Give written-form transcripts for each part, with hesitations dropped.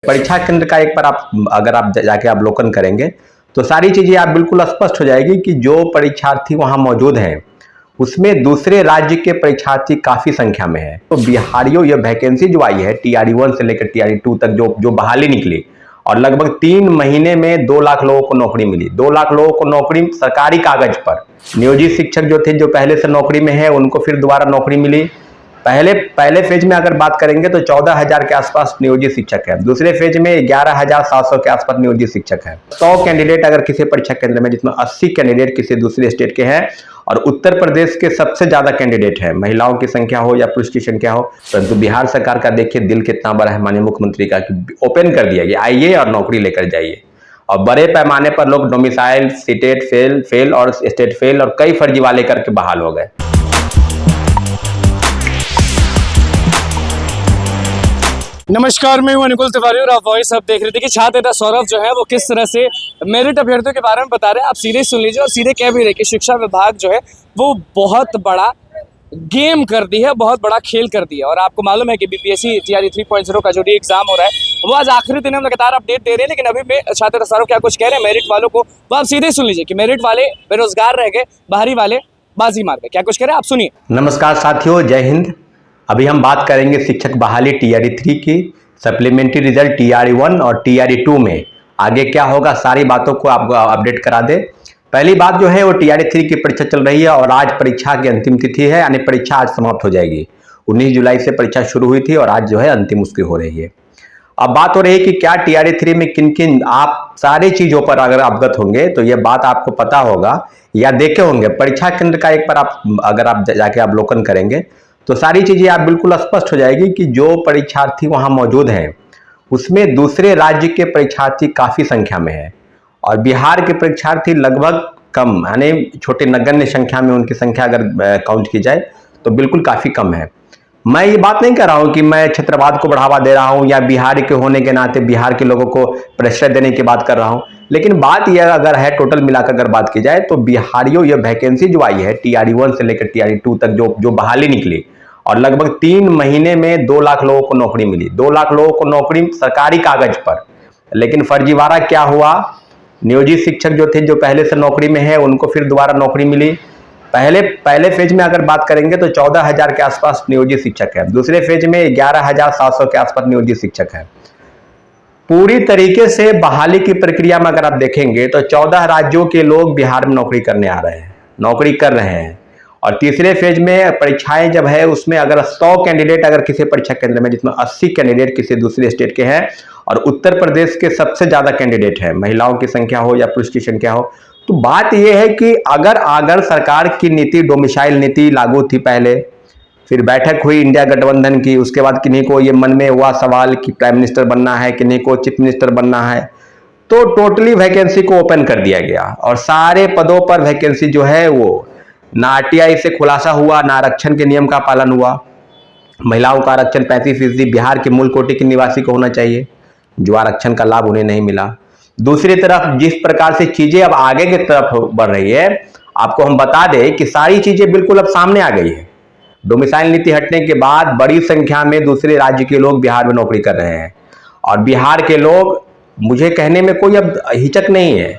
परीक्षा केंद्र का एक बार आप अगर आप जाके अवलोकन करेंगे तो सारी चीजें आप बिल्कुल स्पष्ट हो जाएगी कि जो परीक्षार्थी वहां मौजूद हैं उसमें दूसरे राज्य के परीक्षार्थी काफी संख्या में है। तो बिहारियों ये वैकेंसी जो आई है TRE 1 से लेकर TRE 2 तक जो बहाली निकली और लगभग 3 महीने में 2 लाख लोगों को नौकरी मिली। 2 लाख लोगों को नौकरी सरकारी कागज पर। नियोजित शिक्षक जो थे, जो पहले से नौकरी में है, उनको फिर दोबारा नौकरी मिली। पहले फेज में अगर बात करेंगे तो 14,000 के आसपास नियोजित शिक्षक है। दूसरे फेज में 11,700 के आसपास नियोजित शिक्षक है। 100 कैंडिडेट अगर किसी परीक्षा केंद्र में, जिसमें 80 कैंडिडेट किसी दूसरे स्टेट के हैं और उत्तर प्रदेश के सबसे ज्यादा कैंडिडेट है, महिलाओं की संख्या हो या पुरुष की संख्या हो। परंतु बिहार सरकार का देखिए दिल कितना बड़ा है माननीय मुख्यमंत्री का, कि ओपन कर दिया गया, आइए और नौकरी लेकर जाइए। और बड़े पैमाने पर लोग डोमिसाइल, सीटेट फेल और स्टेट फेल और कई फर्जीवाले करके बहाल हो गए। नमस्कार, मैं हूं अनुकुल तिवारी और आप वॉइस अब देख रहे थे कि छात्र नेता सौरभ जो है वो किस तरह से मेरिट अभ्यर्थियों के बारे में बता रहे हैं। आप सीधे सुन लीजिए और सीधे कह भी रहे कि शिक्षा विभाग जो है वो बहुत बड़ा गेम कर दी है, बहुत बड़ा खेल कर दिया। और आपको मालूम है कि BPSC TRE 3.0 का जो री एग्जाम हो रहा है वो आज आखिरी दिन हम लगातार अपडेट दे रहे हैं। लेकिन अभी में छात्र नेता सौरभ क्या कुछ कह रहे हैं मेरिट वालों को, वो आप सीधे सुन लीजिए कि मेरिट वाले बेरोजगार रह गए, बाहरी वाले बाजी मार गए। क्या कुछ कह रहे हैं आप सुनिए। नमस्कार साथियों, जय हिंद। अभी हम बात करेंगे शिक्षक बहाली TRE 3 की, सप्लीमेंट्री रिजल्ट TRE 1 और TRE 2 में आगे क्या होगा, सारी बातों को आपको अपडेट करा दे। पहली बात जो है वो TRE 3 की परीक्षा चल रही है और आज परीक्षा की अंतिम तिथि है, यानी परीक्षा आज समाप्त हो जाएगी। 19 जुलाई से परीक्षा शुरू हुई थी और आज जो है अंतिम उसकी हो रही है। अब बात हो रही है कि क्या TRE 3 में किन किन आप सारी चीजों पर अगर अवगत होंगे तो यह बात आपको पता होगा या देखे होंगे। परीक्षा केंद्र का एक बार आप अगर आप जाके अवलोकन करेंगे तो सारी चीजें आप बिल्कुल स्पष्ट हो जाएगी कि जो परीक्षार्थी वहां मौजूद हैं उसमें दूसरे राज्य के परीक्षार्थी काफी संख्या में है और बिहार के परीक्षार्थी लगभग कम, यानी छोटे नगण्य संख्या में उनकी संख्या अगर काउंट की जाए तो बिल्कुल काफी कम है। मैं ये बात नहीं कर रहा हूं कि मैं क्षेत्रवाद को बढ़ावा दे रहा हूं या बिहार के होने के नाते बिहार के लोगों को प्रश्रय देने की बात कर रहा हूं, लेकिन बात यह अगर है टोटल मिलाकर अगर बात की जाए तो बिहारियों ये वैकेंसी जो आई है TRE 1 से लेकर TRE 2 तक जो बहाली निकली और लगभग 3 महीने में 2 लाख लोगों को नौकरी मिली। 2 लाख लोगों को नौकरी सरकारी कागज पर। लेकिन फर्जीवाड़ा क्या हुआ, नियोजित शिक्षक जो थे, जो पहले से नौकरी में है, उनको फिर दोबारा नौकरी मिली। पहले फेज में अगर बात करेंगे तो 14,000 के आसपास नियोजित शिक्षक है। दूसरे फेज में 11,700 के आसपास नियोजित शिक्षक है। पूरी तरीके से बहाली की प्रक्रिया में अगर आप देखेंगे तो 14 राज्यों के लोग बिहार में नौकरी करने आ रहे हैं, नौकरी कर रहे हैं। और तीसरे फेज में परीक्षाएं जब है उसमें अगर 100 कैंडिडेट अगर किसी परीक्षा केंद्र में, जिसमें 80 कैंडिडेट किसी दूसरे स्टेट के हैं और उत्तर प्रदेश के सबसे ज्यादा कैंडिडेट है, महिलाओं की संख्या हो या पुरुष की संख्या हो। तो बात यह है कि अगर सरकार की नीति डोमिसाइल नीति लागू थी पहले, फिर बैठक हुई इंडिया गठबंधन की, उसके बाद किन्हीं को ये मन में हुआ सवाल कि प्राइम मिनिस्टर बनना है, किन्हीं को चीफ मिनिस्टर बनना है, तो टोटली वैकेंसी को ओपन कर दिया गया और सारे पदों पर वैकेंसी जो है वो ना RTI से खुलासा हुआ, ना आरक्षण के नियम का पालन हुआ। महिलाओं का आरक्षण 35% बिहार के मूल कोटि के निवासी को होना चाहिए, जो आरक्षण का लाभ उन्हें नहीं मिला। दूसरी तरफ जिस प्रकार से चीजें अब आगे की तरफ बढ़ रही है, आपको हम बता दें कि सारी चीजें बिल्कुल अब सामने आ गई है। डोमिसाइल नीति हटने के बाद बड़ी संख्या में दूसरे राज्य के लोग बिहार में नौकरी कर रहे हैं और बिहार के लोग, मुझे कहने में कोई अब हिचक नहीं है,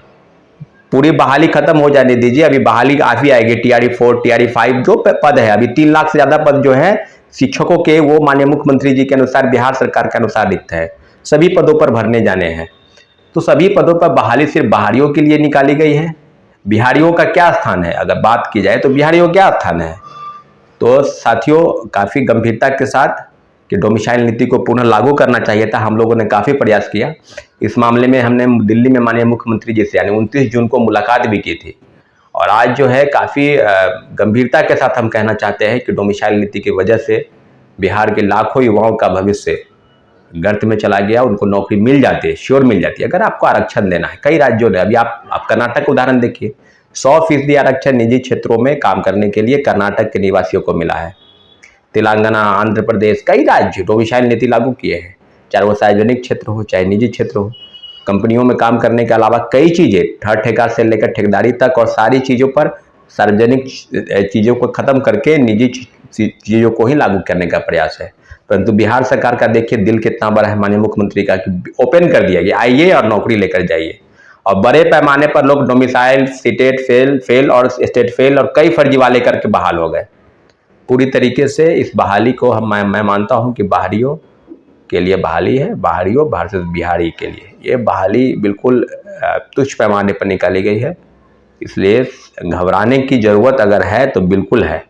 पूरी बहाली खत्म हो जाने दीजिए। अभी बहाली काफी आएगी, TRE 4 TRE 5 जो पद है, अभी 3 लाख से ज्यादा पद जो है शिक्षकों के, वो माननीय मुख्यमंत्री जी के अनुसार, बिहार सरकार के अनुसार रिक्त है। सभी पदों पर भरने जाने हैं, तो सभी पदों पर बहाली सिर्फ बाहरियों के लिए निकाली गई है। बिहारियों का क्या स्थान है, अगर बात की जाए तो बिहारियों का क्या स्थान है। तो साथियों, काफी गंभीरता के साथ कि डोमिसाइल नीति को पुनः लागू करना चाहिए था, हम लोगों ने काफी प्रयास किया। इस मामले में हमने दिल्ली में माननीय मुख्यमंत्री जी से यानी 29 जून को मुलाकात भी की थी और आज जो है काफी गंभीरता के साथ हम कहना चाहते हैं कि डोमिसाइल नीति की वजह से बिहार के लाखों युवाओं का भविष्य गर्त में चला गया। उनको नौकरी मिल जाती है, श्योर मिल जाती है, अगर आपको आरक्षण देना है। कई राज्यों ने, अभी आप कर्नाटक का उदाहरण देखिए, 100% आरक्षण निजी क्षेत्रों में काम करने के लिए कर्नाटक के निवासियों को मिला है। तेलंगाना, आंध्र प्रदेश, कई राज्य डोमिसाइल नीति लागू किए हैं, चाहे वो सार्वजनिक क्षेत्र हो चाहे निजी क्षेत्र हो। कंपनियों में काम करने के अलावा कई चीजें, थर्ड ठेका से लेकर ठेकेदारी तक और सारी चीजों पर सार्वजनिक चीजों को खत्म करके निजी चीजों को ही लागू करने का प्रयास है। परंतु बिहार सरकार का देखिए दिल कितना बड़ा है माननीय मुख्यमंत्री का कि ओपन कर दिया कि आइए और नौकरी लेकर जाइए। और बड़े पैमाने पर लोग डोमिसाइल, सीटेट फेल और स्टेट फेल और कई फर्जीवाले करके बहाल हो गए। पूरी तरीके से इस बहाली को मैं मानता हूं कि बाहरियों के लिए बहाली है, बाहरियों वर्सेस बिहारी के लिए। ये बहाली बिल्कुल तुच्छ पैमाने पर निकाली गई है, इसलिए घबराने की ज़रूरत अगर है तो बिल्कुल है।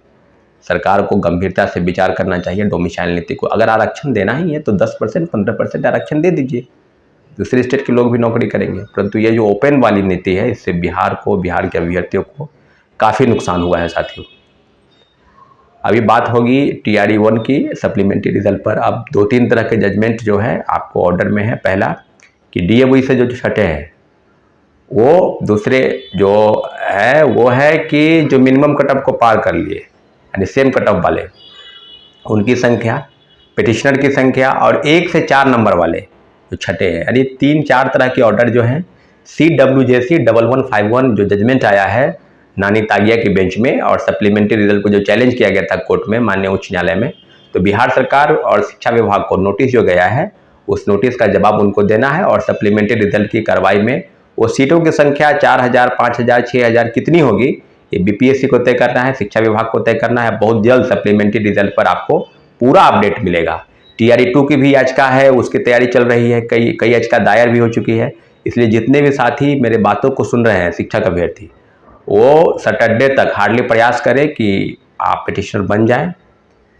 सरकार को गंभीरता से विचार करना चाहिए डोमिसाइल नीति को। अगर आरक्षण देना ही है तो 10% 15% आरक्षण दे दीजिए, दूसरे स्टेट के लोग भी नौकरी करेंगे। परंतु ये जो ओपन वाली नीति है, इससे बिहार के अभ्यर्थियों को काफ़ी नुकसान हुआ है साथियों। अभी बात होगी TRE 1 की सप्लीमेंट्री रिजल्ट पर। अब 2-3 तरह के जजमेंट जो है आपको ऑर्डर में है। पहला कि DAV से जो छठे हैं वो, दूसरे जो है वो है कि जो मिनिमम कट ऑफ को पार कर लिए यानी सेम कट ऑफ वाले, उनकी संख्या, पिटिशनर की संख्या और 1 से 4 नंबर वाले जो छठे हैं, यानी 3-4 तरह के ऑर्डर जो हैं। CWJC 1151 जो जजमेंट आया है नानी तागिया की बेंच में, और सप्लीमेंट्री रिजल्ट को जो चैलेंज किया गया था कोर्ट में, माननीय उच्च न्यायालय में, तो बिहार सरकार और शिक्षा विभाग को नोटिस जो गया है उस नोटिस का जवाब उनको देना है। और सप्लीमेंट्री रिजल्ट की कार्रवाई में वो सीटों की संख्या 4000, 5000, 6000 कितनी होगी ये BPSC को तय करना है, शिक्षा विभाग को तय करना है। बहुत जल्द सप्लीमेंट्री रिजल्ट पर आपको पूरा अपडेट मिलेगा। TRE 2 की भी याचिका है, उसकी तैयारी चल रही है, कई याचिका दायर भी हो चुकी है। इसलिए जितने भी साथी मेरे बातों को सुन रहे हैं शिक्षक अभ्यर्थी, वो सैटरडे तक हार्डली प्रयास करें कि आप पिटिशनर बन जाएं।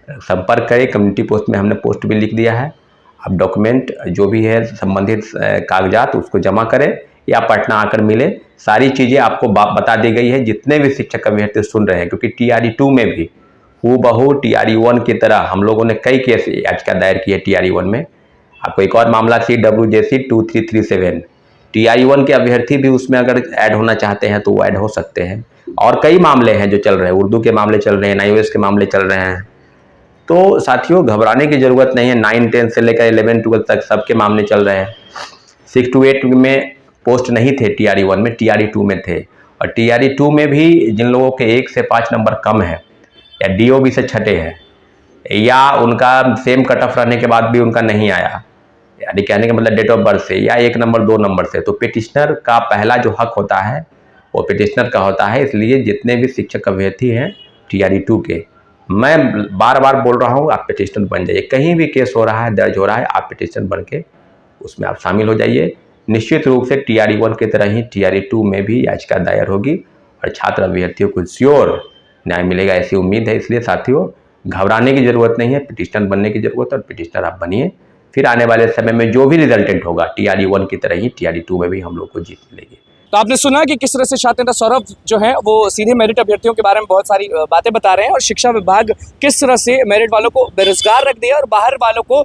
संपर्क करें, कम्युनिटी पोस्ट में हमने पोस्ट भी लिख दिया है। आप डॉक्यूमेंट जो भी है संबंधित कागजात उसको जमा करें या पटना आकर मिले। सारी चीज़ें आपको बता दी गई है जितने भी शिक्षक अभ्यर्थी सुन रहे हैं, क्योंकि TRE 2 में भी हूबहू TRE 1 की तरह हम लोगों ने कई केस याचिका दायर की है। TRE 1 में आपको एक और मामला CWJC 2337, TRE 1 के अभ्यर्थी भी उसमें अगर ऐड होना चाहते हैं तो वो ऐड हो सकते हैं। और कई मामले हैं जो चल रहे हैं, उर्दू के मामले चल रहे हैं, NIOS के मामले चल रहे हैं। तो साथियों घबराने की ज़रूरत नहीं है। 9-10 से लेकर 11-12 तक सबके मामले चल रहे हैं। 6 to 8 में पोस्ट नहीं थे TRE 1 में, TRE 2 में थे। और TRE 2 में भी जिन लोगों के 1 से 5 नंबर कम है या DOB से छठे हैं या उनका सेम कट ऑफ रहने के बाद भी उनका नहीं आया, यानी कहने का मतलब डेट ऑफ बर्थ से या 1 नंबर 2 नंबर से, तो पिटिशनर का पहला जो हक होता है वो पिटिशनर का होता है। इसलिए जितने भी शिक्षक अभ्यर्थी हैं TRE 2 के, मैं बार बार बोल रहा हूँ आप पिटिशनर बन जाइए। कहीं भी केस हो रहा है, दर्ज हो रहा है, आप पिटिशनर बन के उसमें आप शामिल हो जाइए। निश्चित रूप से TRE 1 की तरह ही TRE 2 में भी याचिका दायर होगी और छात्र अभ्यर्थियों को श्योर न्याय मिलेगा, ऐसी उम्मीद है। इसलिए साथियों घबराने की ज़रूरत नहीं है, पिटिशनर बनने की ज़रूरत है और पिटिशनर आप बनिए। फिर आने वाले समय में जो भी रिजल्टेंट होगा TRE 1 की तरह ही TRE 2 में भी हम लोग को जीत मिलेगी। तो आपने सुना कि किस तरह से छात्र नेता सौरभ जो है वो सीधे मेरिट अभ्यर्थियों के बारे में बहुत सारी बातें बता रहे हैं, और शिक्षा विभाग किस तरह से मेरिट वालों को बेरोजगार रख दिया और बाहर वालों को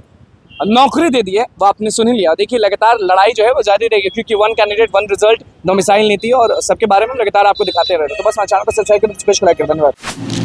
नौकरी दे दी है, वो आपने सुन ही लिया। देखिए लगातार लड़ाई जो है वो जारी रहेगी, क्योंकि 1 कैंडिडेट 1 रिजल्ट, डोमिसाइल नीति और सबके बारे में लगातार आपको दिखाते रहे। तो बस मैं चैनल पर सब्सक्राइब कर, धन्यवाद।